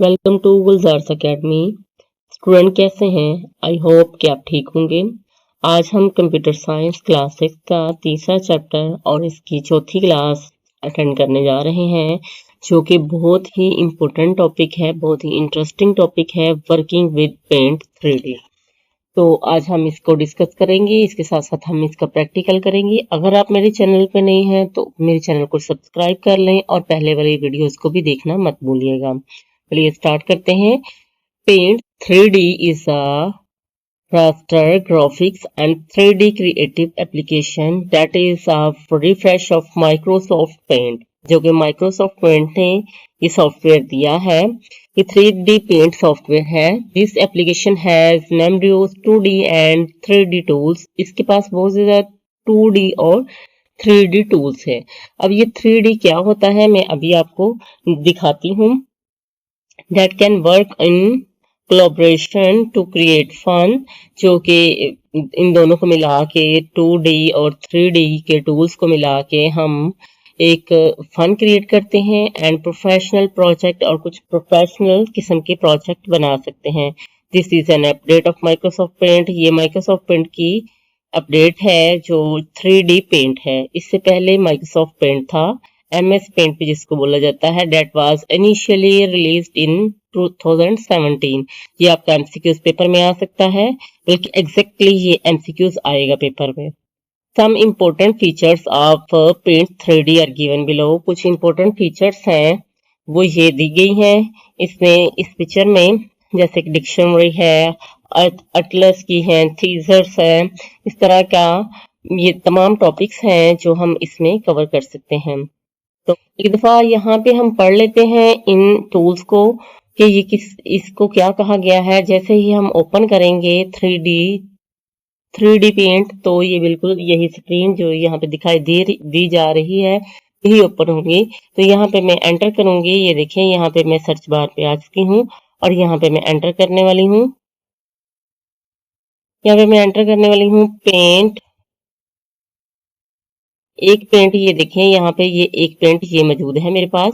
Welcome to Gulzar's academy. Student कैसे हैं? I hope कि आप ठीक होंगे। आज हम कंप्यूटर साइंस क्लास 6 का तीसरा चैप्टर और इसकी चौथी क्लास अटेंड करने जा रहे हैं, जो कि बहुत ही इम्पोर्टेंट टॉपिक है, बहुत ही इंटरेस्टिंग टॉपिक है, वर्किंग विद पेंट 3D। तो आज हम इसको डिस्कस करेंगे, इसके साथ साथ हम इसका प्रैक्टिकल करेंगे। अगर आप मेरे चैनल पे नहीं हैं तो मेरे चैनल को सब्सक्राइब कर लें और पहले वाली वीडियोस को भी देखना मत भूलिएगा। चलिए स्टार्ट करते हैं। Paint 3D is a raster graphics and 3D creative application that is a refresh of Microsoft Paint, जो कि Microsoft Paint ने ये सॉफ्टवेयर दिया है। ये 3D पेंट सॉफ्टवेयर है। This application has named use 2D and 3D tools। इसके पास बहुत ज्यादा 2D और 3D टूल्स है। अब ये 3D क्या होता है मैं अभी आपको दिखाती हूँ। that can work in collaboration to create fun, जो कि इन दोनों को मिला के 2D और 3D के टूल्स को मिला के हम एक फन क्रिएट करते हैं एंड प्रोफेशनल प्रोजेक्ट और कुछ प्रोफेशनल किस्म के प्रोजेक्ट बना सकते हैं। This is an update of Microsoft Paint. ये माइक्रोसॉफ्ट पेंट की अपडेट है जो 3D पेंट है। इससे पहले माइक्रोसॉफ्ट पेंट था, MS पेंट भी जिसको बोला जाता है, that was initially released in 2017। ये आपका MCQs पेपर में आ सकता है, बल्कि एग्जैक्टली ये MCQs आएगा पेपर में। Some important features of Paint 3D are given below. कुछ इम्पोर्टेंट फीचर्स हैं वो ये दी गई हैं इसमें इस पिक्चर में, जैसे कि डिक्शनरी है, अटलस की है, थीजर्स है, इस तरह का ये तमाम टॉपिक्स हैं जो हम इसमें कवर कर सकते हैं। तो एक दफा यहाँ पे हम पढ़ लेते हैं इन टूल्स को कि ये इसको क्या कहा गया है। जैसे ही हम ओपन करेंगे 3D पेंट तो ये बिल्कुल यही स्क्रीन जो यहाँ पे दिखाई दी जा रही है यही ओपन होगी। तो यहाँ पे मैं एंटर करूंगी। ये देखें यहाँ पे मैं सर्च बार पे आ चुकी हूँ और यहाँ पे मैं एंटर करने वाली हूँ। यहाँ पे मैं एंटर करने वाली हूँ पेंट। एक पेंट ये देखें यहाँ पे ये एक पेंट ये मौजूद है मेरे पास।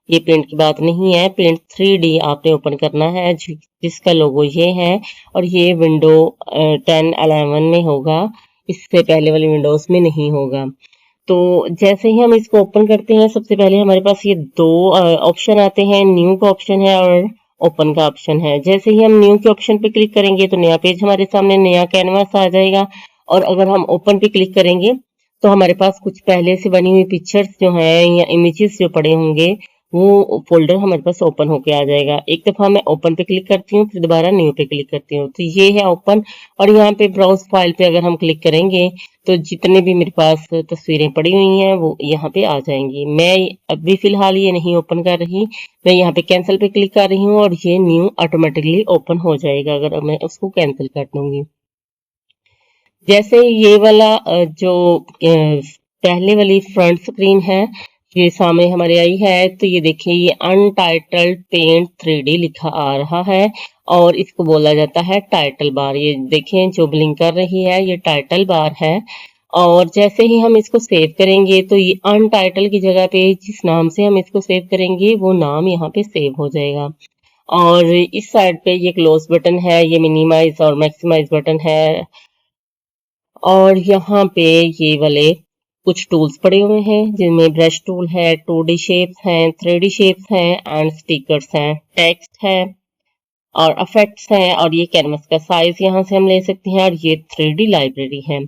ये पेंट की बात नहीं है, पेंट 3D आपने ओपन करना है जिसका लोगो ये है और ये विंडो 1011 में होगा, इससे पहले वाली विंडोज में नहीं होगा। तो जैसे ही हम इसको ओपन करते हैं सबसे पहले हमारे पास ये दो ऑप्शन आते हैं, न्यू का ऑप्शन है और ओपन का ऑप्शन है। जैसे ही हम न्यू के ऑप्शन पे क्लिक करेंगे तो नया पेज हमारे सामने, नया कैनवास आ जाएगा। और अगर हम ओपन पे क्लिक करेंगे तो हमारे पास कुछ पहले से बनी हुई पिक्चर्स जो हैं या इमेजेस जो पड़े होंगे वो फोल्डर हमारे पास ओपन होके आ जाएगा। एक दफा मैं ओपन पे क्लिक करती हूँ, फिर दोबारा न्यू पे क्लिक करती हूँ, तो ये है ओपन। और यहाँ पे ब्राउज फाइल पे अगर हम क्लिक करेंगे तो जितने भी मेरे पास तस्वीरें पड़ी हुई हैं वो यहाँ पे आ जाएंगी। मैं अभी फिलहाल ये नहीं ओपन कर रही, मैं यहाँ पे कैंसिल पे क्लिक कर रही हूँ और ये न्यू ऑटोमेटिकली ओपन हो जाएगा अगर मैं उसको कैंसिल कर दूंगी। जैसे ये वाला जो पहले वाली फ्रंट स्क्रीन है ये सामने हमारे आई है, तो ये देखिए ये अनटाइटल्ड पेंट 3D लिखा आ रहा है और इसको बोला जाता है टाइटल बार। ये देखें जो ब्लिंक कर रही है ये टाइटल बार है। और जैसे ही हम इसको सेव करेंगे तो ये अनटाइटल की जगह पे जिस नाम से हम इसको सेव करेंगे वो नाम यहाँ पे सेव हो जाएगा। और इस साइड पे ये क्लोज बटन है, ये मिनिमाइज और मैक्सिमाइज बटन है। और यहाँ पे ये वाले कुछ टूल्स पड़े हुए हैं जिनमें ब्रश टूल है, 2D शेप्स हैं, 3D शेप्स हैं एंड स्टिकर्स हैं, टेक्स्ट है और इफेक्ट्स हैं। और ये कैनवस का साइज यहाँ से हम ले सकते हैं और ये 3D लाइब्रेरी है।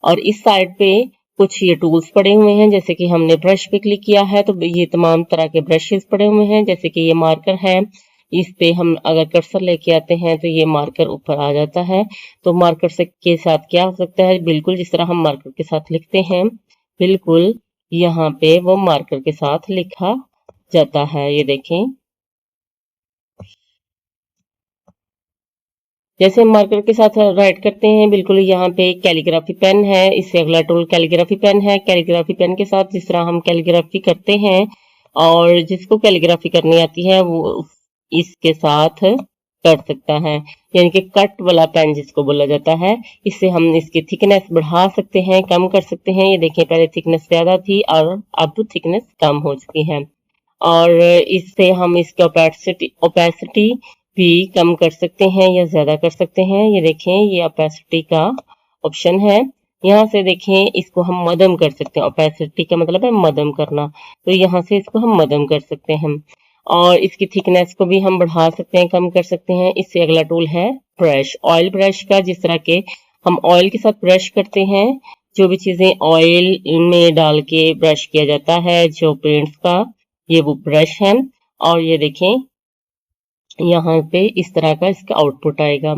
और इस साइड पे कुछ ये टूल्स पड़े हुए हैं, जैसे कि हमने ब्रश पे क्लिक किया है तो ये तमाम तरह के ब्रशेस पड़े हुए हैं। जैसे कि ये मार्कर है, इस पे हम अगर कर्सर लेके आते हैं तो ये मार्कर ऊपर आ जाता है। तो मार्कर से के साथ क्या हो सकता है, बिल्कुल जिस तरह हम मार्कर के साथ लिखते हैं बिल्कुल यहाँ पे वो मार्कर के साथ लिखा जाता है। ये देखें जैसे हम मार्कर के साथ राइट करते हैं बिल्कुल यहाँ पे कैलीग्राफी पेन है, इससे अगला टूल कैलीग्राफी पेन है। कैलीग्राफी पेन के साथ जिस तरह हम कैलीग्राफी करते हैं और जिसको कैलीग्राफी करनी आती है वो इसके साथ कर सकता है, यानी कि कट वाला पेन जिसको बोला जाता है। इससे हम इसकी थिकनेस बढ़ा सकते हैं, कम कर सकते हैं। ये देखिए पहले थिकनेस ज्यादा थी और अब थिकनेस कम हो चुकी है। और इससे हम इसकी ओपेसिटी भी कम कर सकते हैं या ज्यादा कर सकते हैं। ये देखें, ये ओपेसिटी का ऑप्शन है। यहाँ से देखें, इसको हम मध्यम कर सकते हैं। ओपेसिटी का मतलब है मध्यम करना, तो यहाँ से इसको हम मध्यम कर सकते हैं। और इसकी थिकनेस को भी हम बढ़ा सकते हैं, कम कर सकते हैं। इससे अगला टूल है ब्रश, ऑयल ब्रश का। जिस तरह के हम ऑयल के साथ ब्रश करते हैं, जो भी चीजें ऑयल में डाल के ब्रश किया जाता है, जो पेंट्स का, ये वो ब्रश है। और ये देखें, यहाँ पे इस तरह का इसका आउटपुट आएगा।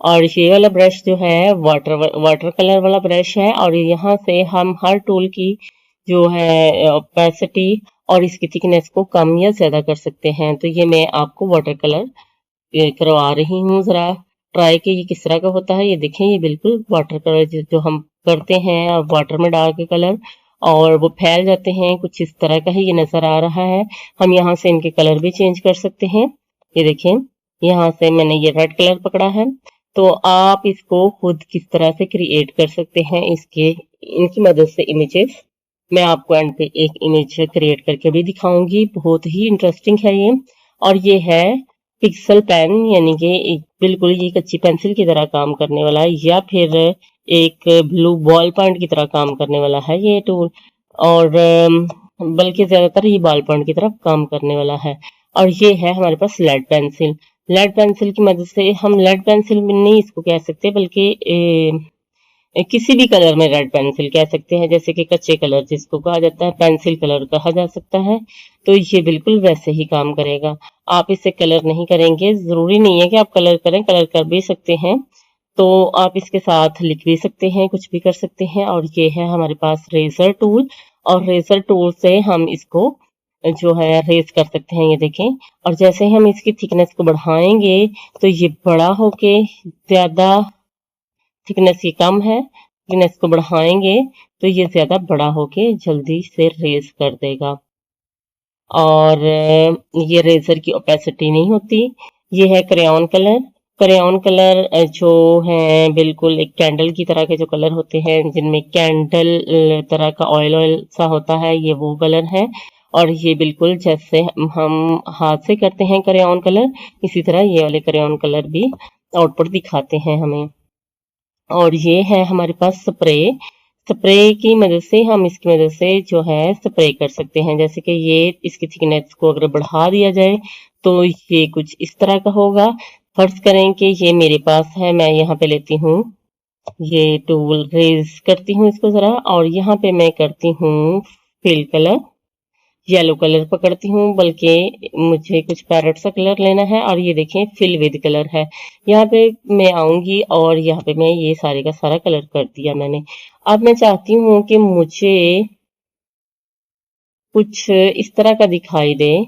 और ये वाला ब्रश जो है वाटर कलर वाला ब्रश है। और यहाँ से हम हर टूल की जो है ओपेसिटी और इसकी थिकनेस को कम या ज्यादा कर सकते हैं। तो ये मैं आपको वाटर कलर करवा रही हूँ, जरा ट्राई के ये किस तरह का होता है। ये देखें, ये बिल्कुल वाटर कलर जो हम करते हैं वाटर में डाल के कलर, और वो फैल जाते हैं, कुछ इस तरह का ही ये नजर आ रहा है। हम यहाँ से इनके कलर भी चेंज कर सकते हैं। ये देखें, यहाँ से मैंने ये रेड कलर पकड़ा है, तो आप इसको खुद किस तरह से क्रिएट कर सकते हैं इनकी मदद से इमेजेस। मैं आपको एंड पे एक इमेज क्रिएट करके भी दिखाऊंगी, बहुत ही इंटरेस्टिंग है ये। और ये है पिक्सल पेन, यानी कि बिल्कुल ये कच्ची पेंसिल की तरह काम करने वाला है, या फिर एक ब्लू बॉल पॉइंट की तरह काम करने वाला है ये टूल। और बल्कि ज्यादातर ये बॉल पॉइंट की तरफ काम करने वाला है। और ये है हमारे पास लेड पेंसिल। लेड पेंसिल की मदद से हम लेड पेंसिल नहीं इसको कह सकते, बल्कि किसी भी कलर में रेड पेंसिल कह सकते हैं, जैसे कि कच्चे कलर जिसको कहा जाता है पेंसिल कलर कहा जा सकता है। तो ये बिल्कुल वैसे ही काम करेगा। आप इससे कलर नहीं करेंगे, जरूरी नहीं है कि आप कलर करें, कलर कर भी सकते हैं। तो आप इसके साथ लिख भी सकते हैं, कुछ भी कर सकते हैं। और ये है हमारे पास रेजर टूल, और रेजर टूल से हम इसको जो है रेज कर सकते हैं। ये देखें, और जैसे हम इसकी थिकनेस को बढ़ाएंगे तो ये बड़ा होके, ज्यादा थिकनेस ये कम है, थिकनेस को बढ़ाएंगे तो ये ज्यादा बड़ा होके जल्दी से रेज कर देगा। और ये रेजर की ओपेसिटी नहीं होती। ये है क्रेयॉन कलर। क्रेयॉन कलर जो है बिल्कुल एक कैंडल की तरह के जो कलर होते हैं, जिनमें कैंडल तरह का ऑयल ऑयल सा होता है, ये वो कलर है। और ये बिल्कुल जैसे हम हाथ से करते हैं क्रेयॉन कलर, इसी तरह ये वाले क्रेयॉन कलर भी आउटपुट दिखाते हैं हमें। और ये है हमारे पास स्प्रे। स्प्रे की मदद से हम इसकी मदद से जो है स्प्रे कर सकते हैं। जैसे कि ये इसकी थिकनेस को अगर बढ़ा दिया जाए तो ये कुछ इस तरह का होगा। फर्ज करें कि ये मेरे पास है, मैं यहाँ पे लेती हूँ ये टूल, रेज करती हूँ इसको जरा, और यहाँ पे मैं करती हूँ फिल कलर, येलो कलर पकड़ती हूँ, बल्कि मुझे कुछ पैरेट सा कलर लेना है। और ये देखें, फिल विद कलर है। यहाँ पे मैं आऊंगी और यहाँ पे मैं ये सारे का सारा कलर कर दिया मैंने। अब मैं चाहती हूँ कि मुझे कुछ इस तरह का दिखाई दे,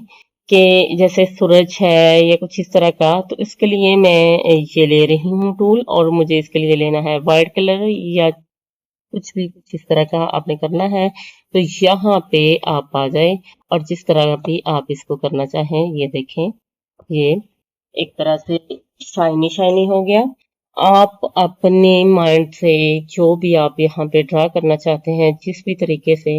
कि जैसे सूरज है या कुछ इस तरह का। तो इसके लिए मैं ये ले रही हूँ टूल, और मुझे इसके लिए लेना है वाइट कलर, या कुछ भी कुछ इस तरह का आपने करना है। तो यहाँ पे आप आ जाए, और जिस तरह भी आप इसको करना चाहें, ये देखें, ये एक तरह से शाइनी शाइनी हो गया। आप अपने माइंड से जो भी आप यहाँ पे ड्रा करना चाहते हैं, जिस भी तरीके से,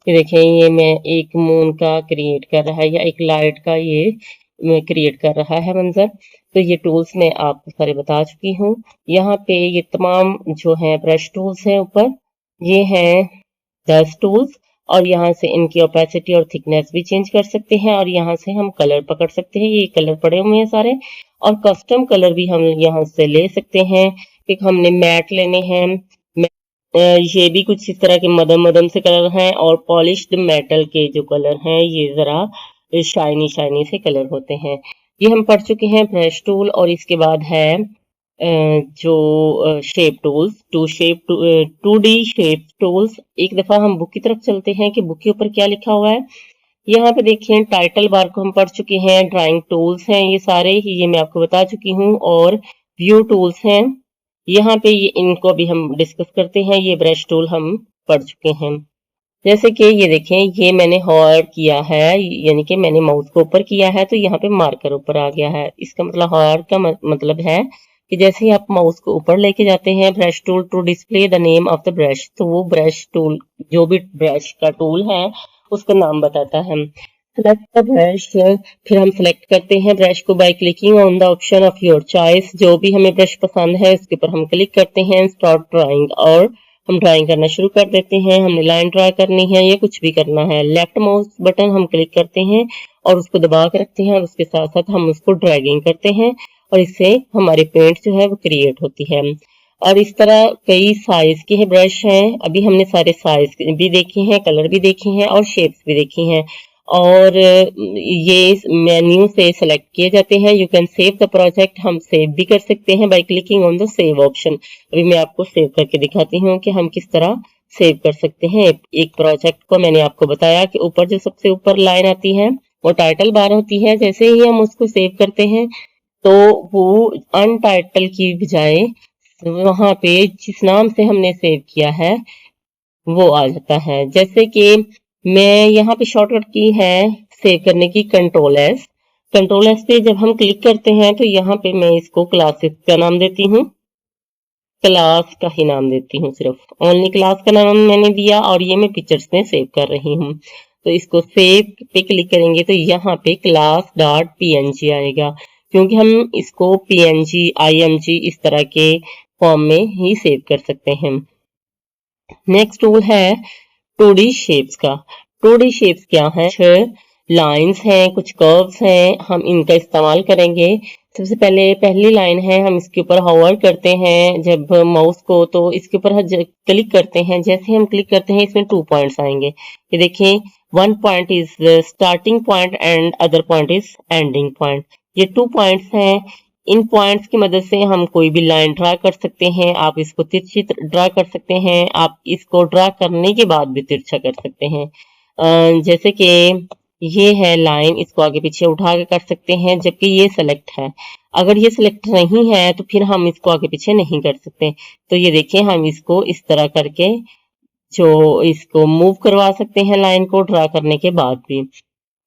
ये देखें, ये मैं एक मून का क्रिएट कर रहा है, या एक लाइट का ये क्रिएट कर रहा है मंजर। तो ये टूल्स मैं आपको सारे बता चुकी हूँ। यहाँ पे ये तमाम जो है ब्रश टूल्स हैं ऊपर, ये हैं 10 टूल्स। और यहाँ से इनकी ओपेसिटी और थिकनेस भी चेंज कर सकते हैं, और यहाँ से हम कलर पकड़ सकते हैं। ये कलर पड़े हुए हैं सारे, और कस्टम कलर भी हम यहाँ से ले सकते हैं। एक हमने मैट लेने हैं, ये भी कुछ इस तरह के मदम मदम से कलर हैं, और पॉलिश्ड मेटल के जो कलर हैं ये जरा शाइनी शाइनी से कलर होते हैं। ये हम पढ़ चुके हैं ब्रश टूल। और इसके बाद है जो shape tools, 2D shape tools. एक दफा हम बुक की तरफ चलते हैं कि बुक के ऊपर क्या लिखा हुआ है। यहाँ पे देखिए, टाइटल बार को हम पढ़ चुके हैं। ड्राइंग टूल्स हैं ये सारे ही, ये मैं आपको बता चुकी हूँ। और व्यू टूल्स हैं यहाँ पे, ये इनको अभी हम डिस्कस करते हैं। ये ब्रश टूल हम पढ़ चुके हैं। जैसे कि ये देखें, ये मैंने हॉर किया है, यानी कि मैंने माउस को ऊपर किया है, तो यहाँ पे मार्कर ऊपर आ गया है। इसका मतलब हॉर का मतलब है कि जैसे ही आप माउस को ऊपर लेके जाते हैं, brush tool to display the name of the brush, तो वो ब्रश टूल जो भी ब्रश का टूल है उसका नाम बताता है। सेलेक्ट द ब्रश, फिर हम सेलेक्ट करते हैं ब्रश को by clicking on the option of your choice. जो भी हमें ब्रश पसंद है उसके ऊपर हम क्लिक करते हैं, स्टार्ट ड्राइंग, और हम ड्राइंग करना शुरू कर देते हैं। हमने लाइन ड्रा करनी है या कुछ भी करना है, लेफ्ट माउस बटन हम क्लिक करते हैं और उसको दबा के रखते हैं और उसके साथ साथ हम उसको ड्रैगिंग करते हैं और इससे हमारी पेंट जो है वो क्रिएट होती है। और इस तरह कई साइज के हैं ब्रश हैं। अभी हमने सारे साइज भी देखे हैं, कलर भी देखे हैं और शेप्स भी देखी हैं। और ये मेन्यू से सेलेक्ट किए जाते हैं। You can save the project, हम सेव भी कर सकते हैं by clicking on the save option. अभी मैं आपको सेव करके दिखाती हूँ कि हम किस तरह सेव कर सकते हैं एक प्रोजेक्ट को। मैंने आपको बताया कि ऊपर जो सबसे ऊपर लाइन आती है वो टाइटल बार होती है। जैसे ही हम उसको सेव करते हैं तो वो अनटाइटल की बजाय वहां पे जिस नाम से हमने सेव किया है वो आ जाता है। जैसे कि मैं यहाँ पे शॉर्टकट की है सेव करने की कंट्रोल एस। कंट्रोल एस पे जब हम क्लिक करते हैं तो यहाँ पे मैं इसको क्लासेस का नाम देती हूँ, क्लास का ही नाम देती हूँ, सिर्फ ओनली क्लास का नाम मैंने दिया और ये मैं पिक्चर्स में सेव कर रही हूँ। तो इसको सेव पे क्लिक करेंगे तो यहाँ पे क्लास डॉट png आएगा, क्योंकि हम इसको png img इस तरह के फॉर्म में ही सेव कर सकते हैं। नेक्स्ट टूल है 2D शेप्स का। 2D शेप्स क्या है? लाइंस हैं, कुछ कर्व्स हैं, हम इनका इस्तेमाल करेंगे। सबसे पहले पहली लाइन है, हम इसके ऊपर होवर करते हैं जब माउस को, तो इसके ऊपर क्लिक करते हैं। जैसे हम क्लिक करते हैं इसमें 2 पॉइंट्स आएंगे। ये देखें, 1 point is starting point and other point is ending point. ये 2 पॉइंट्स हैं। इन पॉइंट्स की मदद से हम कोई भी लाइन ड्रा कर सकते हैं। आप इसको तिरछी ड्रा कर सकते हैं, आप इसको ड्रा करने के बाद भी तिरछा कर सकते हैं। जैसे कि ये है लाइन, इसको आगे पीछे उठा के कर सकते हैं, जबकि ये सेलेक्ट है। अगर ये सिलेक्ट नहीं है तो फिर हम इसको आगे पीछे नहीं कर सकते। तो ये देखिए, हम इसको इस तरह करके जो इसको मूव करवा सकते हैं लाइन को ड्रा करने के बाद भी।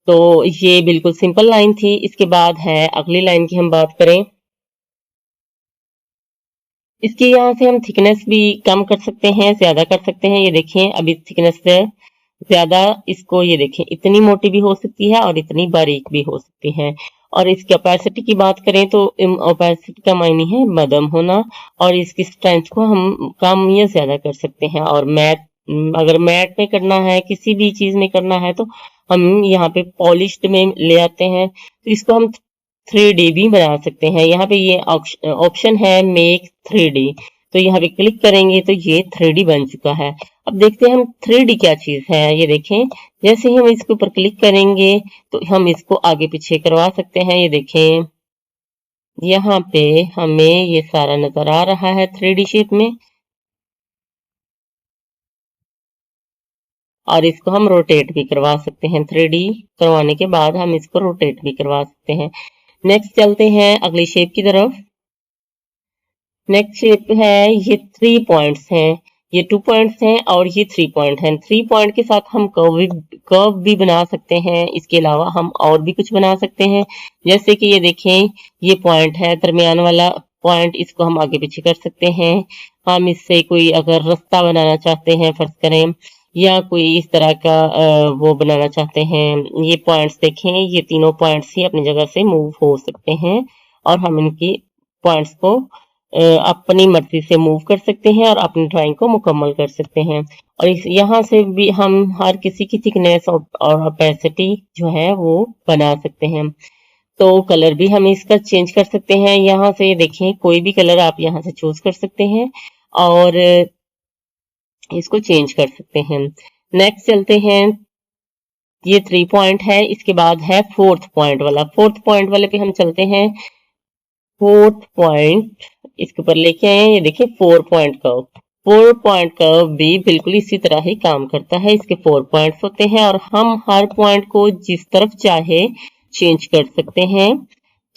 तो ये बिल्कुल सिंपल लाइन थी। इसके बाद है अगली लाइन की हम बात करें, इसके यहाँ से हम थिकनेस भी कम कर सकते हैं, ज्यादा कर सकते हैं। ये देखें, अभी थिकनेस से ज्यादा, इसको ये देखें, इतनी मोटी भी हो सकती है और इतनी बारीक भी हो सकती है। और इसकी ओपेसिटी की बात करें तो ओपेसिटी का मायने है मध्यम होना, और इसकी स्ट्रेंथ को हम कम या ज्यादा कर सकते हैं। और मैट, अगर मैट में करना है, किसी भी चीज में करना है, तो हम यहाँ पे पॉलिश्ड में ले आते हैं, तो इसको हम 3D भी बना सकते हैं। यहाँ पे ये ऑप्शन है मेक 3D, तो यहाँ पे क्लिक करेंगे तो ये 3D बन चुका है। अब देखते हैं हम 3D क्या चीज है। ये देखें, जैसे ही हम इसके ऊपर क्लिक करेंगे तो हम इसको आगे पीछे करवा सकते हैं। ये देखें, यहाँ पे हमें ये सारा नजर आ रहा है 3D शेप में, और इसको हम रोटेट भी करवा सकते हैं। 3D करवाने के बाद हम इसको रोटेट भी करवा सकते हैं। नेक्स्ट चलते हैं अगली शेप की तरफ। नेक्स्ट शेप है, ये 3 पॉइंट्स हैं, ये 2 पॉइंट्स हैं और ये 3 पॉइंट हैं। 3 पॉइंट के साथ हम कर्व भी बना सकते हैं। इसके अलावा हम और भी कुछ बना सकते हैं, जैसे कि ये देखें, ये पॉइंट है दरमियान वाला पॉइंट, इसको हम आगे पीछे कर सकते हैं। हम इससे कोई अगर रास्ता बनाना चाहते हैं फर्ज करें, या कोई इस तरह का वो बनाना चाहते हैं। ये पॉइंट्स देखें, ये तीनों पॉइंट्स ही अपनी जगह से मूव हो सकते हैं और हम इनकी पॉइंट्स को अपनी मर्जी से मूव कर सकते हैं और अपनी ड्राइंग को मुकम्मल कर सकते हैं। और इस यहाँ से भी हम हर किसी की थिकनेस और ओपेसिटी जो है वो बना सकते हैं। तो कलर भी हम इसका चेंज कर सकते हैं। यहाँ से देखें, कोई भी कलर आप यहाँ से चूज कर सकते हैं और इसको चेंज कर सकते हैं। नेक्स्ट चलते हैं, ये 3 पॉइंट है, इसके बाद है 4th पॉइंट वाला। 4th पॉइंट वाले पे हम चलते हैं। 4th पॉइंट इसके ऊपर लेके आए हैं, ये देखिए 4 पॉइंट कर्व। 4 पॉइंट कर्व भी बिल्कुल इसी तरह ही काम करता है। इसके 4 पॉइंट्स होते हैं और हम हर पॉइंट को जिस तरफ चाहे चेंज कर सकते हैं,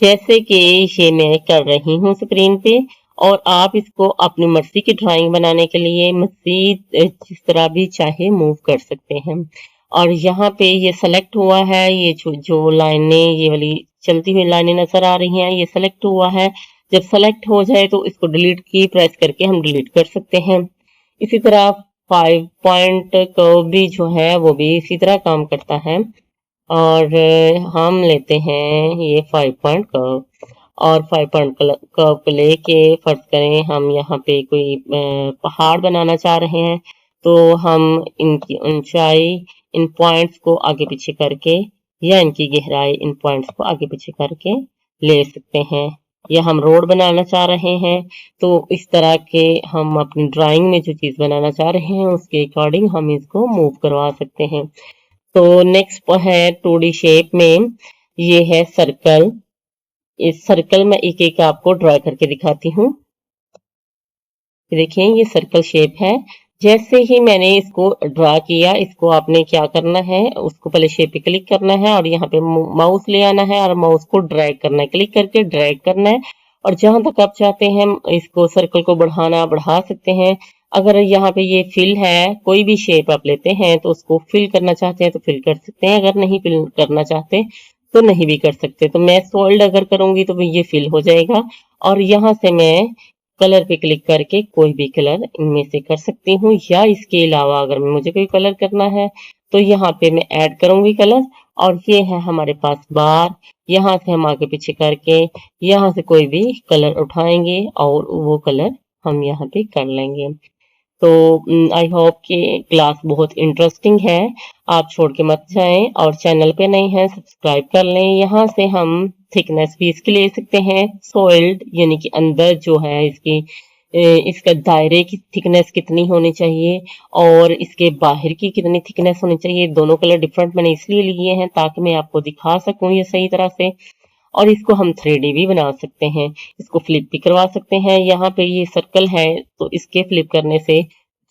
जैसे कि ये मैं कर रही हूँ स्क्रीन पे। और आप इसको अपनी मर्जी की ड्राइंग बनाने के लिए मजीद जिस तरह भी चाहे मूव कर सकते हैं। और यहाँ पे ये सेलेक्ट हुआ है, ये जो लाइनें, ये वाली चलती हुई लाइनें नजर आ रही हैं, ये सेलेक्ट हुआ है। जब सेलेक्ट हो जाए तो इसको डिलीट की प्रेस करके हम डिलीट कर सकते हैं। इसी तरह 5 पॉइंट कर्व भी जो है वो भी इसी तरह काम करता है। और हम लेते हैं ये 5 पॉइंट कर्व, और 5 पॉइंट कर्व को लेके फर्ज करें हम यहाँ पे कोई पहाड़ बनाना चाह रहे हैं, तो हम इनकी ऊंचाई इन पॉइंट्स को आगे पीछे करके या इनकी गहराई इन पॉइंट्स को आगे पीछे करके ले सकते हैं। या हम रोड बनाना चाह रहे हैं, तो इस तरह के हम अपनी ड्राइंग में जो चीज बनाना चाह रहे हैं उसके अकॉर्डिंग हम इसको मूव करवा सकते हैं। तो नेक्स्ट है 2D शेप में, ये है सर्कल। इस सर्कल में एक एक आपको ड्रा करके दिखाती हूँ। देखिए ये सर्कल शेप है। जैसे ही मैंने इसको ड्रा किया, इसको आपने क्या करना है, उसको पहले शेप पे क्लिक करना है और यहाँ पे माउस ले आना है और माउस को ड्रैग करना है, क्लिक करके ड्रैग करना है, और जहां तक आप चाहते हैं इसको सर्कल को बढ़ाना बढ़ा सकते हैं। अगर यहाँ पे ये फिल है, कोई भी शेप आप लेते हैं तो उसको फिल करना चाहते हैं तो फिल कर सकते हैं, अगर नहीं फिल करना चाहते तो नहीं भी कर सकते। तो मैं सोल्ड अगर करूंगी तो ये फिल हो जाएगा, और यहाँ से मैं कलर पे क्लिक करके कोई भी कलर इनमें से कर सकती हूँ, या इसके अलावा अगर मुझे कोई कलर करना है तो यहाँ पे मैं ऐड करूंगी कलर, और ये है हमारे पास बार। यहाँ से हम आगे पीछे करके यहाँ से कोई भी कलर उठाएंगे और वो कलर हम यहाँ पे कर लेंगे। तो आई होप कि क्लास बहुत इंटरेस्टिंग है, आप छोड़ के मत जाएं, और चैनल पे नए हैं सब्सक्राइब कर लें। यहाँ से हम थिकनेस भी इसकी ले सकते हैं, सॉइल्ड यानी कि अंदर जो है इसकी इसका दायरे की थिकनेस कितनी होनी चाहिए और इसके बाहर की कितनी थिकनेस होनी चाहिए। दोनों कलर डिफरेंट मैंने इसलिए लिए हैं ताकि मैं आपको दिखा सकूं ये सही तरह से। और इसको हम 3D भी बना सकते हैं, इसको फ्लिप भी करवा सकते हैं। यहाँ पे ये सर्कल है तो इसके फ्लिप करने से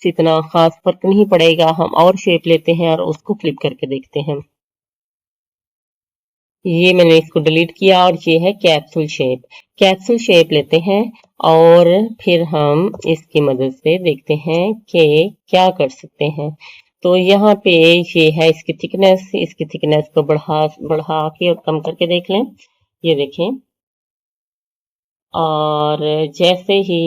इतना खास फर्क नहीं पड़ेगा। हम और शेप लेते हैं और उसको फ्लिप करके देखते हैं। ये मैंने इसको डिलीट किया, और ये है कैप्सूल शेप। कैप्सूल शेप लेते हैं और फिर हम इसकी मदद से देखते हैं कि क्या कर सकते हैं। तो यहाँ पे ये है इसकी थिकनेस को बढ़ा बढ़ा के और कम करके देख लें, ये देखें। और जैसे ही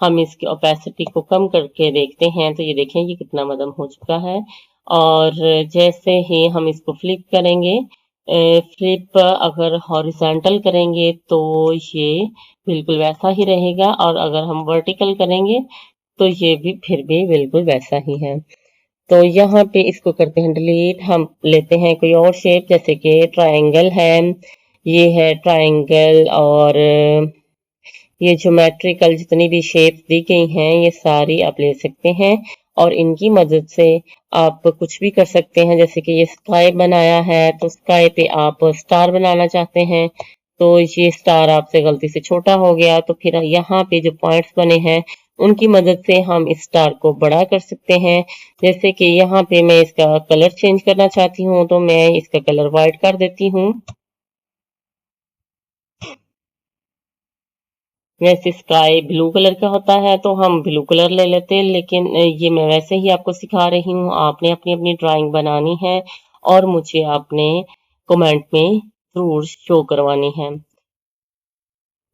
हम इसकी ओपेसिटी को कम करके देखते हैं तो ये देखें ये कितना मदम हो चुका है। और जैसे ही हम इसको फ्लिप करेंगे, फ्लिप अगर हॉरिजॉन्टल करेंगे तो ये बिल्कुल वैसा ही रहेगा, और अगर हम वर्टिकल करेंगे तो ये भी फिर भी बिल्कुल वैसा ही है। तो यहाँ पे इसको करते हैं डिलीट। हम लेते हैं कोई और शेप, जैसे कि ट्रायंगल है, ये है ट्रायंगल। और ये ज्योमेट्रिकल जितनी भी शेप दी गई हैं ये सारी आप ले सकते हैं, और इनकी मदद से आप कुछ भी कर सकते हैं। जैसे कि ये स्काई बनाया है तो स्काई पे आप स्टार बनाना चाहते हैं, तो ये स्टार आपसे गलती से छोटा हो गया, तो फिर यहाँ पे जो पॉइंट्स बने हैं उनकी मदद से हम इस स्टार को बड़ा कर सकते हैं। जैसे कि यहाँ पे मैं इसका कलर चेंज करना चाहती हूँ तो मैं इसका कलर व्हाइट कर देती हूँ। वैसे स्काई ब्लू कलर का होता है तो हम ब्लू कलर ले लेते हैं, लेकिन ये मैं वैसे ही आपको सिखा रही हूँ, आपने अपनी अपनी ड्राइंग बनानी है और मुझे आपने कमेंट में जरूर शो करवानी है।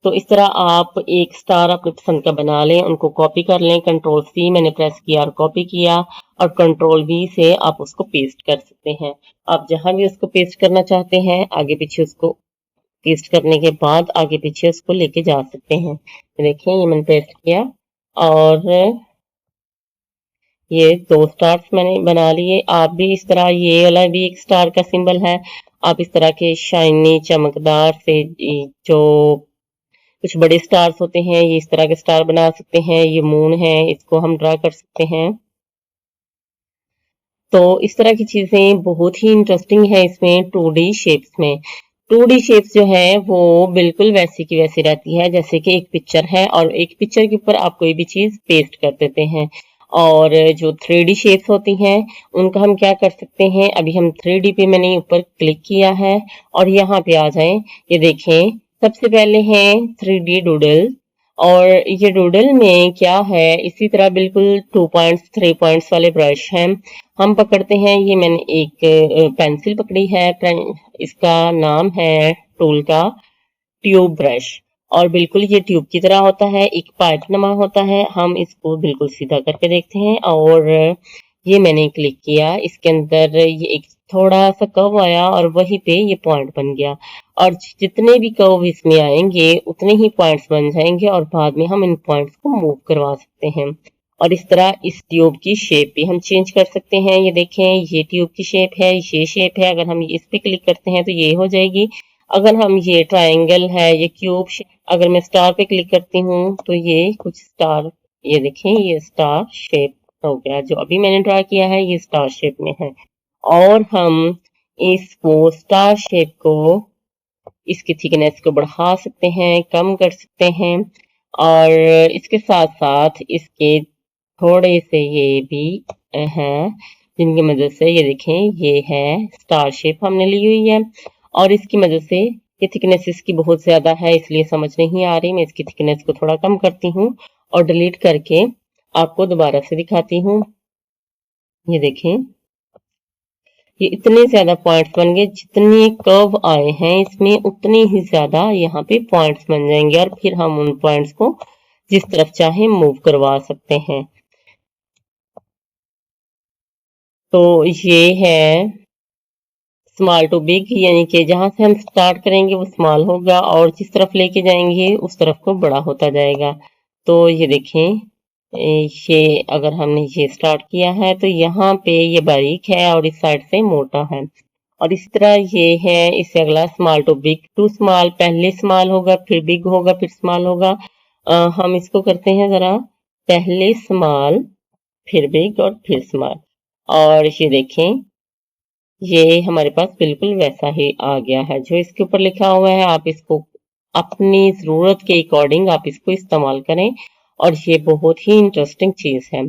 तो इस तरह आप एक स्टार अपनी पसंद का बना लें, उनको कॉपी कर लें। कंट्रोल सी मैंने प्रेस किया और कॉपी किया, और कंट्रोल वी से आप उसको पेस्ट कर सकते हैं। आप जहां भी उसको पेस्ट करना चाहते हैं आगे पीछे उसको पेस्ट करने के बाद आगे पीछे उसको लेके जा सकते हैं। देखिए ये मैंने पेस्ट किया, और ये 2 स्टार्स मैंने बना लिए। आप भी इस तरह, ये वाला भी एक स्टार का सिंबल है, आप इस तरह के शाइनी चमकदार से जो कुछ बड़े स्टार्स होते हैं ये इस तरह के स्टार बना सकते हैं। ये मून है, इसको हम ड्रा कर सकते हैं। तो इस तरह की चीजें बहुत ही इंटरेस्टिंग है इसमें 2D शेप्स में। 2D शेप्स जो है वो बिल्कुल वैसी की वैसी रहती है जैसे कि एक पिक्चर है, और एक पिक्चर के ऊपर आप कोई भी चीज पेस्ट कर देते हैं। और जो 3D शेप्स होती हैं उनका हम क्या कर सकते हैं, अभी हम 3D पे मैंने ऊपर क्लिक किया है और यहाँ पे आ जाएं। ये देखें सबसे पहले है 3D डूडल, और ये डूडल में क्या है, इसी तरह बिल्कुल 2 पॉइंट्स 3 पॉइंट्स वाले ब्रश हैं, हम पकड़ते हैं। ये मैंने एक पेंसिल पकड़ी है, इसका नाम है टूल का ट्यूब ब्रश, और बिल्कुल ये ट्यूब की तरह होता है, एक पाइप नमा होता है। हम इसको बिल्कुल सीधा करके देखते हैं, और ये मैंने क्लिक किया, इसके अंदर ये एक थोड़ा सा कर्व आया और वहीं पे ये पॉइंट बन गया। और जितने भी कर्व इसमें आएंगे उतने ही पॉइंट्स बन जाएंगे और बाद में हम इन पॉइंट्स को मूव करवा सकते हैं। और इस तरह इस ट्यूब की शेप भी हम चेंज कर सकते हैं। ये देखें, ये ट्यूब की शेप है, ये शेप है। अगर हम इस पे क्लिक करते हैं तो ये हो जाएगी। अगर हम ये ट्रायंगल है, ये क्यूब शेप, अगर मैं स्टार पे क्लिक करती हूँ तो ये कुछ स्टार, ये देखें ये स्टार शेप हो गया। जो अभी मैंने ड्रा किया है ये स्टार शेप में है। और हम इसको स्टार शेप को, इसकी थिकनेस को बढ़ा सकते हैं, कम कर सकते हैं। और इसके साथ साथ इसके थोड़े से ये भी हैं जिनकी मदद से, ये देखें ये है स्टार शेप हमने ली हुई है। और इसकी मदद से ये थिकनेस इसकी बहुत ज्यादा है इसलिए समझ नहीं आ रही। मैं इसकी थिकनेस को थोड़ा कम करती हूँ और डिलीट करके आपको दोबारा से दिखाती हूँ। ये देखें, ये इतने ज्यादा पॉइंट्स बन गए, जितने कर्व आए हैं इसमें उतने ही ज्यादा यहाँ पे पॉइंट्स बन जाएंगे। और फिर हम उन पॉइंट्स को जिस तरफ चाहे मूव करवा सकते हैं। तो ये है स्मॉल टू बिग, यानी कि जहां से हम स्टार्ट करेंगे वो स्मॉल होगा और जिस तरफ लेके जाएंगे उस तरफ को बड़ा होता जाएगा। तो ये देखें, ये अगर हमने ये स्टार्ट किया है तो यहाँ पे ये बारीक है और इस साइड से मोटा है। और इसी तरह ये है, इससे अगला small to big to small, पहले स्मॉल होगा फिर बिग होगा फिर स्मॉल होगा। हम इसको करते हैं जरा, पहले स्मॉल फिर बिग और फिर स्मॉल। और ये देखें, ये हमारे पास बिल्कुल वैसा ही आ गया है जो इसके ऊपर लिखा हुआ है। आप इसको अपनी जरूरत के अकॉर्डिंग आप इसको इस्तेमाल करें और ये बहुत ही इंटरेस्टिंग चीज है।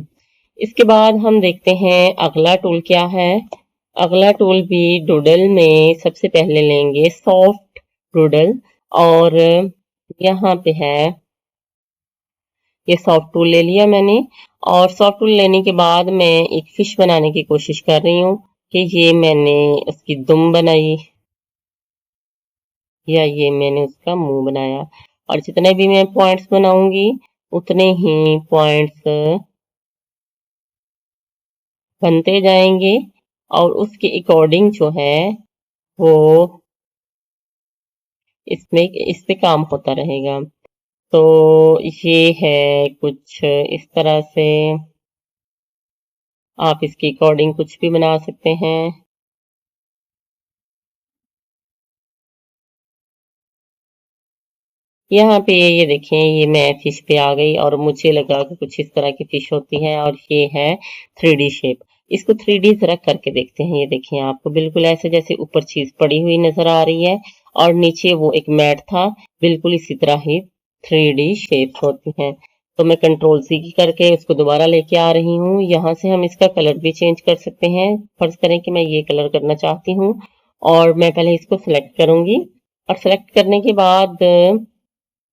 इसके बाद हम देखते हैं अगला टूल क्या है। अगला टूल भी डूडल में सबसे पहले लेंगे सॉफ्ट डूडल। और यहाँ पे है, ये सॉफ्ट टूल ले लिया मैंने। और सॉफ्ट टूल लेने के बाद मैं एक फिश बनाने की कोशिश कर रही हूँ कि ये मैंने उसकी दुम बनाई या ये मैंने उसका मुंह बनाया। और जितने भी मैं पॉइंट्स बनाऊंगी उतने ही पॉइंट्स बनते जाएंगे और उसके अकॉर्डिंग जो है वो इसमें इस पे काम होता रहेगा। तो ये है कुछ इस तरह से, आप इसके अकॉर्डिंग कुछ भी बना सकते हैं। यहाँ पे ये देखें, ये मैं फिश पे आ गई और मुझे लगा कि कुछ इस तरह की फिश होती है। और ये है 3D शेप। इसको 3D जरा करके देखते हैं। ये देखें, आपको बिल्कुल ऐसे जैसे ऊपर चीज पड़ी हुई नजर आ रही है और नीचे वो एक मैट था, बिल्कुल इसी तरह ही 3D शेप होती हैं। तो मैं कंट्रोल C की करके उसको दोबारा लेके आ रही हूँ। यहाँ से हम इसका कलर भी चेंज कर सकते हैं। फर्ज करें कि मैं ये कलर करना चाहती हूँ और मैं पहले इसको सिलेक्ट करूंगी और सिलेक्ट करने के बाद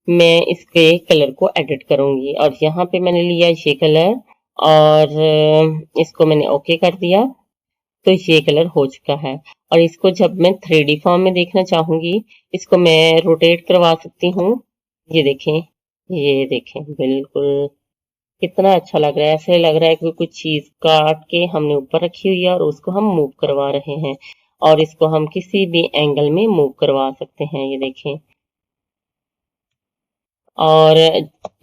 मैं इसके कलर को एडिट करूंगी। और यहाँ पे मैंने लिया ये कलर और इसको मैंने ओके कर दिया। तो ये कलर हो चुका है। और इसको जब मैं 3D फॉर्म में देखना चाहूंगी इसको मैं रोटेट करवा सकती हूँ। ये देखें बिल्कुल कितना अच्छा लग रहा है। ऐसे लग रहा है कि कुछ चीज काट के हमने ऊपर रखी हुई है और उसको हम मूव करवा रहे हैं। और इसको हम किसी भी एंगल में मूव करवा सकते हैं। ये देखें, और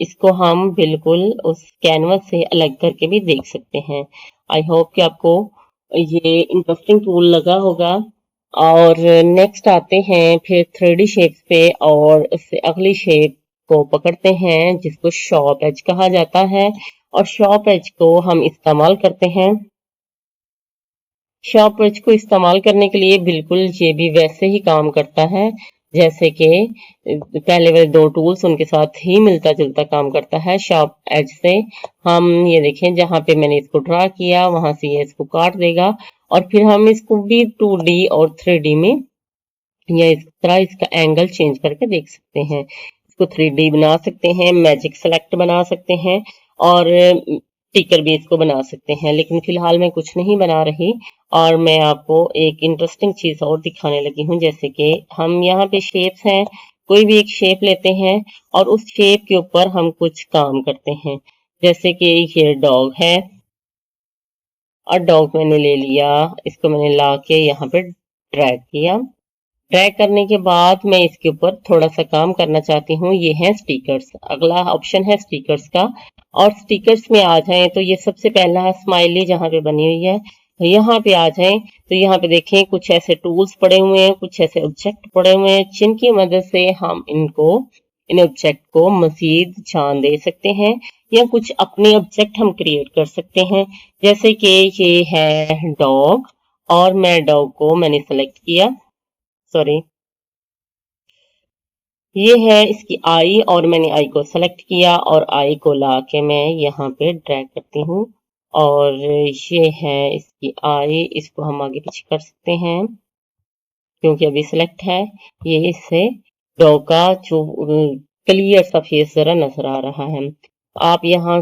इसको हम बिल्कुल उस कैनवस से अलग करके भी देख सकते हैं। आई होप कि आपको ये इंटरेस्टिंग टूल लगा होगा। और नेक्स्ट आते हैं फिर 3D शेप्स पे और उससे अगली शेप को पकड़ते हैं जिसको शॉर्प एज कहा जाता है। और शॉर्प एज को हम इस्तेमाल करते हैं। शॉर्प एज को इस्तेमाल करने के लिए बिल्कुल ये भी वैसे ही काम करता है जैसे कि पहले वाले दो टूल्स, उनके साथ ही मिलता जुलता काम करता है। शार्प एज से हम ये देखें, जहां पे मैंने इसको ड्रा किया वहां से ये इसको काट देगा और फिर हम इसको भी 2D और 3D में या इस तरह इसका एंगल चेंज करके देख सकते हैं। इसको 3D बना सकते हैं, मैजिक सेलेक्ट बना सकते हैं और टिकर भी इसको बना सकते हैं। लेकिन फिलहाल मैं कुछ नहीं बना रही और मैं आपको एक इंटरेस्टिंग चीज और दिखाने लगी हूँ। जैसे कि हम यहाँ पे शेप्स हैं, कोई भी एक शेप लेते हैं और उस शेप के ऊपर हम कुछ काम करते हैं। जैसे कि ये डॉग है और डॉग मैंने ले लिया, इसको मैंने ला के यहाँ पे ड्रैग किया। ड्रैग करने के बाद मैं इसके ऊपर थोड़ा सा काम करना चाहती हूँ, ये है स्टिकर्स। अगला ऑप्शन है स्टिकर्स का, और स्टिकर्स में आ जाएं तो ये सबसे पहला स्माइली जहाँ पे बनी हुई है, तो यहाँ पे आ जाएं तो यहाँ पे देखें कुछ ऐसे टूल्स पड़े हुए हैं, कुछ ऐसे ऑब्जेक्ट पड़े हुए हैं जिनकी मदद से हम इन ऑब्जेक्ट को मजीद जान दे सकते हैं, या कुछ अपने ऑब्जेक्ट हम क्रिएट कर सकते हैं। जैसे कि ये है डॉग, और मैंने सेलेक्ट किया, सॉरी, ये है इसकी आई, और मैंने आई को सेलेक्ट किया और आई को ला के मैं यहाँ पे ड्रैग करती हूँ, और ये है इसकी आई, इसको हम आगे पीछे कर सकते हैं क्योंकि अभी सिलेक्ट है। ये इससे डॉग का जो क्लियर सा फेस जरा नजर आ रहा है। आप यहाँ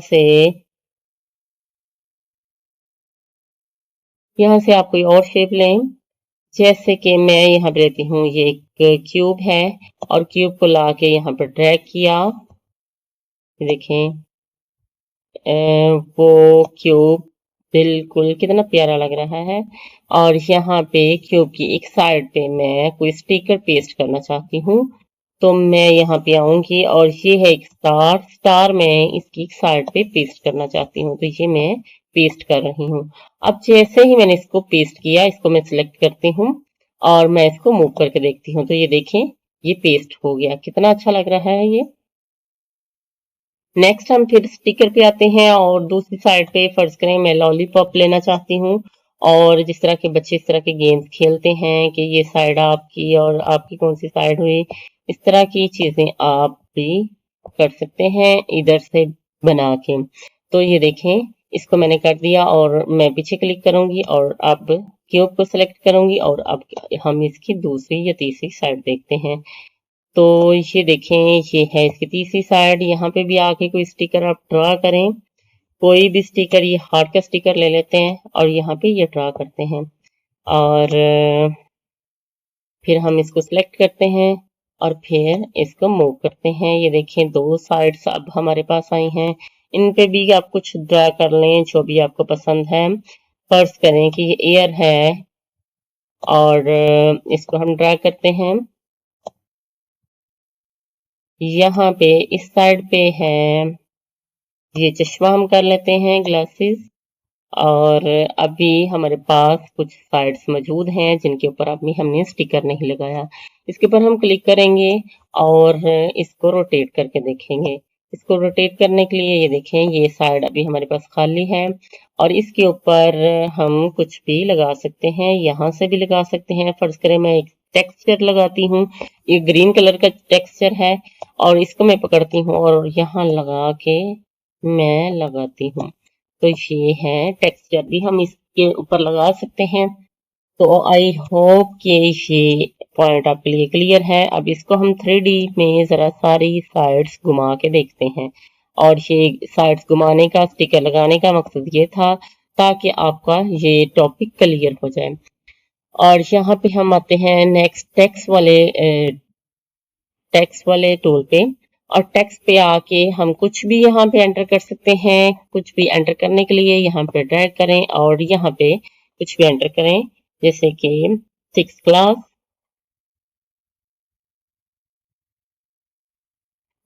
से आप कोई और शेप लें, जैसे कि मैं यहाँ पे लेती हूँ, ये एक क्यूब है और क्यूब को ला के यहाँ पर ड्रैग किया, देखें वो क्यूब बिल्कुल कितना प्यारा लग रहा है। और यहाँ पे क्यूब की एक साइड पे मैं कोई स्टिकर पेस्ट करना चाहती हूँ, तो मैं यहाँ पे आऊंगी और ये है एक स्टार मैं इसकी एक साइड पे पेस्ट करना चाहती हूँ, तो ये मैं पेस्ट कर रही हूँ। अब जैसे ही मैंने इसको पेस्ट किया, इसको मैं सिलेक्ट करती हूँ और मैं इसको मूव करके देखती हूँ, तो ये देखें ये पेस्ट हो गया, कितना अच्छा लग रहा है ये। नेक्स्ट हम फिर स्टिकर पे आते हैं और दूसरी साइड पे फर्ज करें मैं लॉलीपॉप लेना चाहती हूँ, और जिस तरह के बच्चे इस तरह के गेम्स खेलते हैं कि ये साइड आपकी और आपकी कौन सी साइड हुई, इस तरह की चीजें आप भी कर सकते हैं इधर से बना के। तो ये देखें इसको मैंने कर दिया और मैं पीछे क्लिक करूंगी और अब क्यूब को सिलेक्ट करूंगी, और अब हम इसकी दूसरी या तीसरी साइड देखते हैं। तो ये देखें ये है इसकी तीसरी साइड, यहाँ पे भी आके कोई स्टिकर आप ड्रा करें, कोई भी स्टिकर, ये हार्ट का स्टिकर ले लेते हैं और यहाँ पे ये ड्रा करते हैं, और फिर हम इसको सिलेक्ट करते हैं और फिर इसको मूव करते हैं। ये देखें दो साइड्स अब हमारे पास आई हैं, इन पे भी आप कुछ ड्रा कर लें जो भी आपको पसंद है। फर्ज करें कि ये एयर है और इसको हम ड्रा करते हैं। यहाँ पे इस साइड पे है, ये चश्मा हम कर लेते हैं, ग्लासेस। और अभी हमारे पास कुछ साइड्स मौजूद हैं जिनके ऊपर अभी हमने स्टिकर नहीं लगाया, इसके ऊपर हम क्लिक करेंगे और इसको रोटेट करके देखेंगे। इसको रोटेट करने के लिए ये देखें ये साइड अभी हमारे पास खाली है, और इसके ऊपर हम कुछ भी लगा सकते हैं, यहाँ से भी लगा सकते हैं। फर्ज करें मैं एक टेक्सचर लगाती हूँ, ये ग्रीन कलर का टेक्सचर है, और इसको मैं पकड़ती हूँ और यहाँ लगा के मैं लगाती हूँ, तो ये है टेक्सचर भी हम इसके ऊपर लगा सकते हैं। तो आई होप कि ये पॉइंट आपके लिए क्लियर है। अब इसको हम 3D में जरा सारी साइड्स घुमा के देखते हैं, और ये साइड्स घुमाने का, स्टिकर लगाने का मकसद ये था ताकि आपका ये टॉपिक क्लियर हो जाए। और यहाँ पे हम आते हैं नेक्स्ट टेक्स्ट वाले टूल पे, और टेक्स्ट पे आके हम कुछ भी यहाँ पे एंटर कर सकते हैं। कुछ भी एंटर करने के लिए यहाँ पे ड्रैग करें और यहाँ पे कुछ भी एंटर करें, जैसे कि 6th क्लास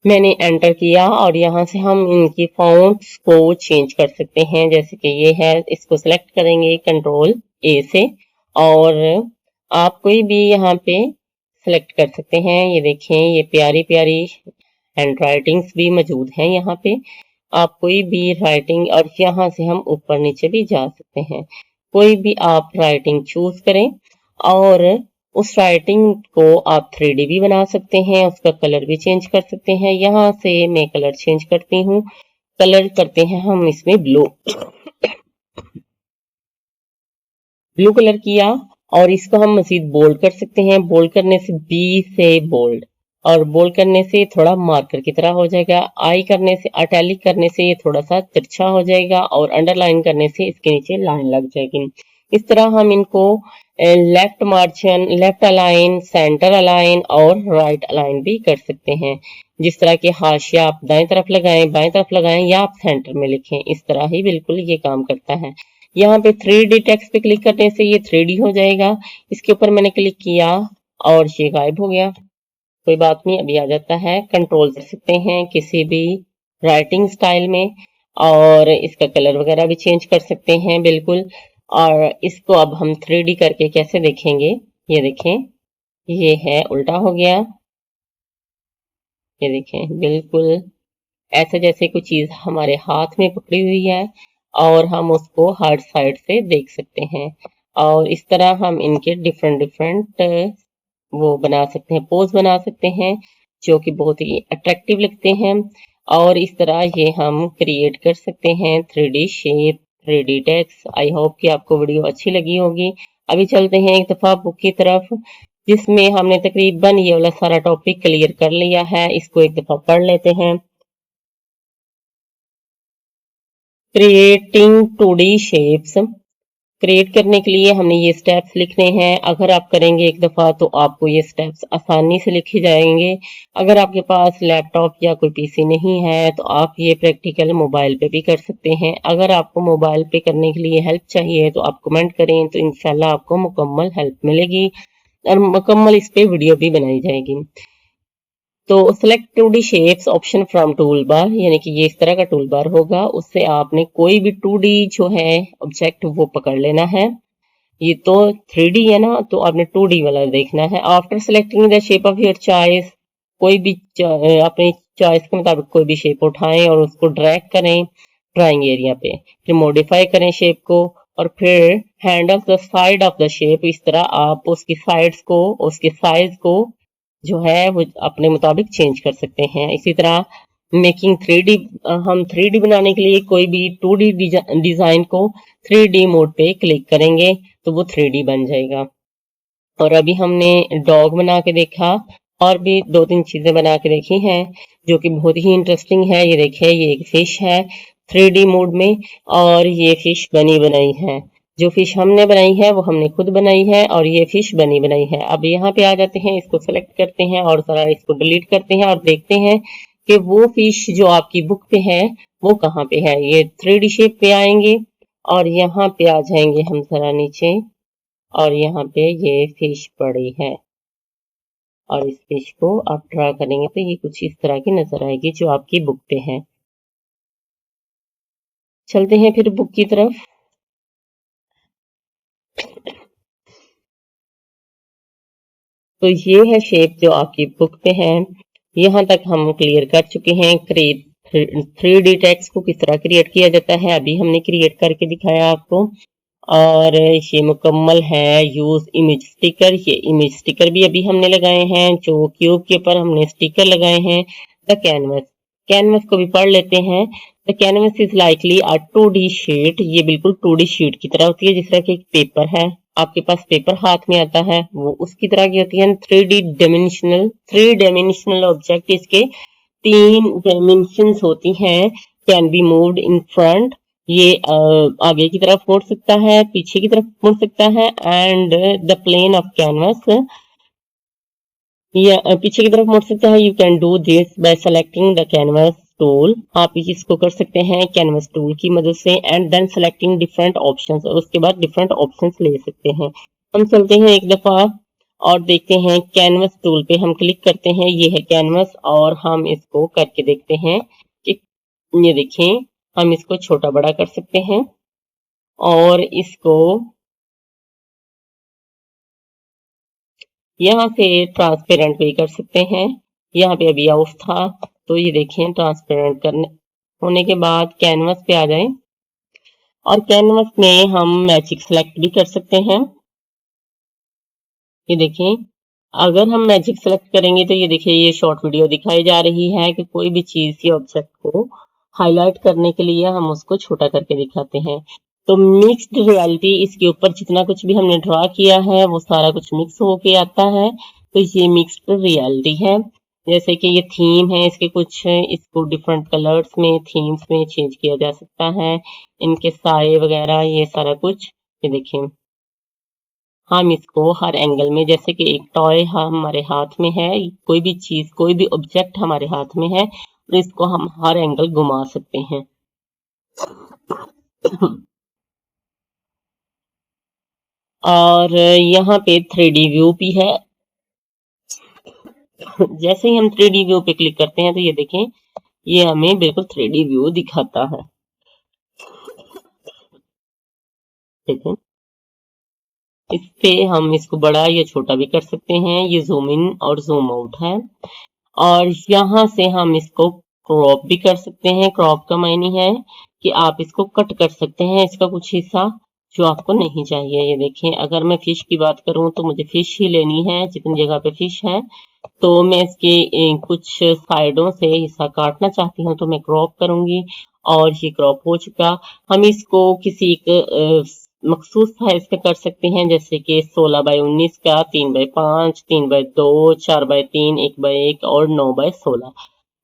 मैंने एंटर किया, और यहाँ से हम इनकी फॉन्ट्स को चेंज कर सकते हैं। जैसे कि ये है, इसको सिलेक्ट करेंगे कंट्रोल ए से, और आप कोई भी यहाँ पे सिलेक्ट कर सकते हैं। ये देखें ये प्यारी प्यारी हैंड राइटिंग्स भी मौजूद हैं यहाँ पे, आप कोई भी राइटिंग, और यहाँ से हम ऊपर नीचे भी जा सकते हैं। कोई भी आप राइटिंग चूज करें और उस राइटिंग को आप 3D भी बना सकते हैं, उसका कलर भी चेंज कर सकते हैं। यहाँ से मैं कलर चेंज करती हूँ, कलर करते हैं हम इसमें ब्लू कलर किया, और इसको हम मजीद बोल्ड कर सकते हैं। बोल्ड करने से बी से बोल्ड, और बोल्ड करने से थोड़ा मार्कर की तरह हो जाएगा। आई करने से, अटैलिक करने से ये थोड़ा सा तिरछा हो जाएगा, और अंडरलाइन करने से इसके नीचे लाइन लग जाएगी। इस तरह हम इनको left margin, left align, centre align और राइट अलाइन भी कर सकते हैं। जिस तरह के हाशिया आप दाएं तरफ लगाएं, बाएं तरफ लगाएं, या आप सेंटर में लिखें, इस तरह ही बिल्कुल ये काम करता है। यहाँ पे 3D टेक्स्ट पे क्लिक करने से ये 3D हो जाएगा। इसके ऊपर मैंने क्लिक किया और ये गायब हो गया। कोई बात नहीं, अभी आ जाता है। कंट्रोल कर सकते हैं किसी भी राइटिंग स्टाइल में, और इसका कलर वगैरह भी चेंज कर सकते हैं बिल्कुल। और इसको अब हम 3D करके कैसे देखेंगे, ये देखें, ये है उल्टा हो गया। ये देखें, बिल्कुल ऐसे जैसे कोई चीज हमारे हाथ में पकड़ी हुई है और हम उसको हर साइड से देख सकते हैं। और इस तरह हम इनके डिफरेंट डिफरेंट वो बना सकते हैं, पोज बना सकते हैं, जो कि बहुत ही अट्रैक्टिव लगते हैं। और इस तरह ये हम क्रिएट कर सकते हैं 3D shape, 3D text. I hope कि आपको वीडियो अच्छी लगी होगी। अभी चलते हैं एक दफा बुक की तरफ, जिसमें हमने तकरीबन ये वाला सारा टॉपिक क्लियर कर लिया है। इसको एक दफा पढ़ लेते हैं। क्रिएटिंग 2D शेप्स क्रिएट करने के लिए हमने ये स्टेप्स लिखने हैं। अगर आप करेंगे एक दफा तो आपको ये स्टेप्स आसानी से लिखे जाएंगे। अगर आपके पास लैपटॉप या कोई पीसी नहीं है तो आप ये प्रैक्टिकल मोबाइल पे भी कर सकते हैं। अगर आपको मोबाइल पे करने के लिए हेल्प चाहिए तो आप कमेंट करें, तो इंशाल्लाह आपको मुकम्मल हेल्प मिलेगी और मुकम्मल इस पे वीडियो भी बनाई जाएगी। तो select 2D shapes option from tool bar, यानी कि ये इस तरह का टूल बार होगा, उससे आपने कोई भी 2D जो है ऑब्जेक्ट वो पकड़ लेना है। ये तो 3D है ना, तो आपने 2D वाला देखना है। After selecting the shape of your choice, कोई भी अपनी चॉइस के मुताबिक कोई भी शेप उठाएं और उसको ड्रैग करें ड्राइंग एरिया पे, फिर मॉडिफाई करें शेप को, और फिर handle the side of the shape. इस तरह आप उसकी साइड्स को, उसके साइज को जो है वो अपने मुताबिक चेंज कर सकते हैं। इसी तरह मेकिंग 3D, हम 3D बनाने के लिए कोई भी 2D डिजाइन को 3D मोड पे क्लिक करेंगे तो वो 3D बन जाएगा। और अभी हमने डॉग बना के देखा, और भी 2-3 चीजें बना के देखी हैं जो कि बहुत ही इंटरेस्टिंग है। ये देखिए, ये एक फिश है 3D मोड में, और ये फिश बनी बनाई है। जो फिश हमने बनाई है वो हमने खुद बनाई है, और ये फिश बनी बनाई है। अब यहाँ पे आ जाते हैं, इसको सेलेक्ट करते हैं और सारा इसको डिलीट करते हैं और देखते हैं कि वो फिश जो आपकी बुक पे है वो कहाँ पे है। ये 3D शेप पे आएंगे और यहाँ पे आ जाएंगे हम जरा नीचे, और यहाँ पे ये फिश पड़ी है, और इस फिश को आप ड्रा करेंगे तो ये कुछ इस तरह की नजर आएगी जो आपकी बुक पे है। चलते हैं फिर बुक की तरफ। तो ये है शेप जो आपकी बुक पे है। यहाँ तक हम क्लियर कर चुके हैं। क्रिएट 3D टेक्स्ट को किस तरह क्रिएट किया जाता है अभी हमने क्रिएट करके दिखाया आपको। और ये मुकम्मल है यूज इमेज स्टिकर। ये इमेज स्टिकर भी अभी हमने लगाए हैं, जो क्यूब के ऊपर हमने स्टिकर लगाए हैं। द कैनवस, कैनवस को भी पढ़ लेते हैं। The canvas is likely a 2D sheet. ये बिल्कुल 2D शीट की तरह होती है, जिस तरह की एक पेपर है, आपके पास पेपर हाथ में आता है, वो उसकी तरह की होती है। 3 डायमेंशनल ऑब्जेक्ट, इसके 3 डायमेंशंस होती हैं। Can be moved in front, ये आगे की तरफ मुड़ सकता है, पीछे की तरफ मुड़ सकता है। And the plane of canvas, या पीछे की तरफ मुड़ सकता है। You can do this by selecting the canvas tool, आप इसको कर सकते हैं कैनवस टूल की मदद से। And then selecting different options, और उसके बाद डिफरेंट ऑप्शंस ले सकते हैं। हम चलते हैं एक दफा और देखते हैं। कैनवस टूल पे हम क्लिक करते हैं, ये है कैनवस, और हम इसको करके देखते हैं कि ये देखें, हम इसको छोटा बड़ा कर सकते हैं और इसको यहाँ से ट्रांसपेरेंट भी कर सकते हैं। यहाँ पे अभी ऑफ था, तो ये देखें ट्रांसपेरेंट करने होने के बाद कैनवस पे आ जाएं, और कैनवस में हम मैजिक सेलेक्ट भी कर सकते हैं। ये देखें, अगर हम मैजिक सेलेक्ट करेंगे तो ये देखिए, ये शॉर्ट वीडियो दिखाई जा रही है कि कोई भी चीज या ऑब्जेक्ट को हाईलाइट करने के लिए हम उसको छोटा करके दिखाते हैं। तो मिक्स्ड रियलिटी, इसके ऊपर जितना कुछ भी हमने ड्रा किया है वो सारा कुछ मिक्स होके आता है, तो ये मिक्स्ड रियलिटी है। जैसे कि ये थीम है, इसके कुछ इसको डिफरेंट कलर्स में, थीम्स में चेंज किया जा सकता है। इनके साए वगैरह ये सारा कुछ, ये देखें, हम इसको हर एंगल में, जैसे कि एक टॉय हमारे हाथ में है, कोई भी चीज, कोई भी ऑब्जेक्ट हमारे हाथ में है, और इसको हम हर एंगल घुमा सकते हैं। और यहाँ पे 3D व्यू भी है। जैसे ही हम 3D व्यू पे क्लिक करते हैं तो ये देखें, ये हमें बिल्कुल 3D व्यू दिखाता है। देखें, इस पे हम इसको बड़ा या छोटा भी कर सकते हैं। ये जूम इन और जूम आउट है। और यहाँ से हम इसको क्रॉप भी कर सकते हैं। क्रॉप का मायने है कि आप इसको कट कर सकते हैं, इसका कुछ हिस्सा जो आपको नहीं चाहिए। ये देखें, अगर मैं फिश की बात करूं तो मुझे फिश ही लेनी है, जितनी जगह पे फिश है। तो मैं इसके कुछ साइडों से हिस्सा काटना चाहती हूँ, तो मैं क्रॉप करूंगी और ये क्रॉप हो चुका। हम इसको किसी एक मखसूस साइज का कर सकते हैं, जैसे कि 16x19 का, 3x5, 3x2, 4x3, 1x1 और 9x16।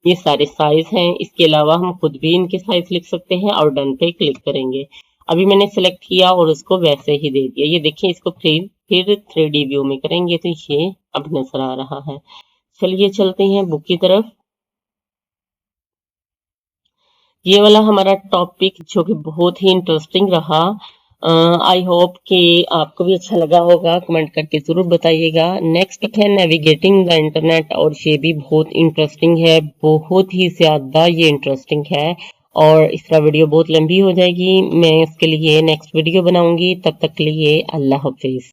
ये सारे साइज हैं। इसके अलावा हम खुद भी इनके साइज लिख सकते हैं और डन पे क्लिक करेंगे। अभी मैंने सेलेक्ट किया और उसको वैसे ही दे दिया। ये देखिए, इसको फिर 3D व्यू में करेंगे तो ये अब नजर आ रहा है। चलिए चलते हैं बुक की तरफ। ये वाला हमारा टॉपिक जो कि बहुत ही इंटरेस्टिंग रहा। आई होप कि आपको भी अच्छा लगा होगा। कमेंट करके जरूर बताइएगा। नेक्स्ट है नेविगेटिंग द इंटरनेट, और ये भी बहुत इंटरेस्टिंग है, बहुत ही ज्यादा ये इंटरेस्टिंग है। और इस तरह वीडियो बहुत लंबी हो जाएगी, मैं इसके लिए नेक्स्ट वीडियो बनाऊंगी। तब तक के लिए अल्लाह हाफिज।